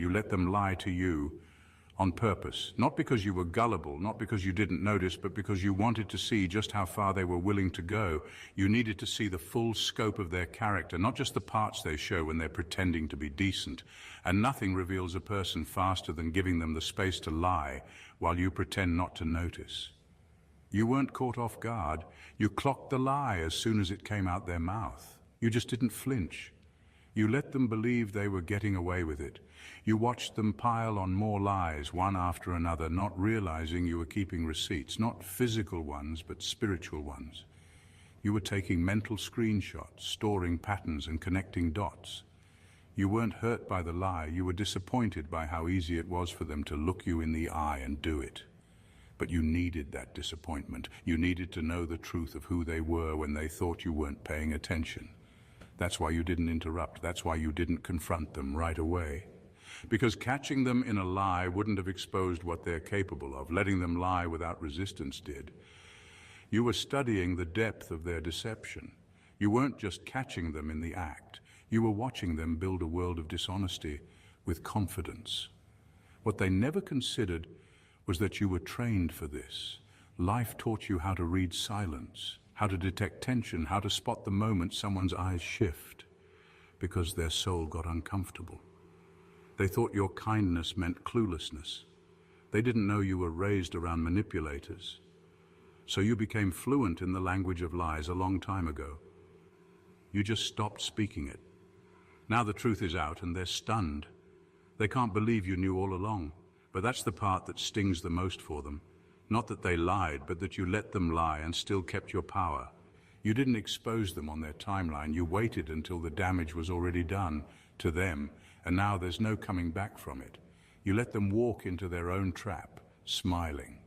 You let them lie to you on purpose, not because you were gullible, not because you didn't notice, but because you wanted to see just how far they were willing to go. You needed to see the full scope of their character, not just the parts they show when they're pretending to be decent. And nothing reveals a person faster than giving them the space to lie while you pretend not to notice. You weren't caught off guard. You clocked the lie as soon as it came out their mouth. You just didn't flinch. You let them believe they were getting away with it. You watched them pile on more lies, one after another, not realizing you were keeping receipts, not physical ones, but spiritual ones. You were taking mental screenshots, storing patterns and connecting dots. You weren't hurt by the lie, you were disappointed by how easy it was for them to look you in the eye and do it. But you needed that disappointment. You needed to know the truth of who they were when they thought you weren't paying attention. That's why you didn't interrupt. That's why you didn't confront them right away. Because catching them in a lie wouldn't have exposed what they're capable of. Letting them lie without resistance did. You were studying the depth of their deception. You weren't just catching them in the act. You were watching them build a world of dishonesty with confidence. What they never considered was that you were trained for this. Life taught you how to read silence, how to detect tension, how to spot the moment someone's eyes shift because their soul got uncomfortable. They thought your kindness meant cluelessness. They didn't know you were raised around manipulators. So you became fluent in the language of lies a long time ago. You just stopped speaking it. Now the truth is out and they're stunned. They can't believe you knew all along, but that's the part that stings the most for them. Not that they lied, but that you let them lie and still kept your power. You didn't expose them on their timeline. You waited until the damage was already done to them, and now there's no coming back from it. You let them walk into their own trap, smiling.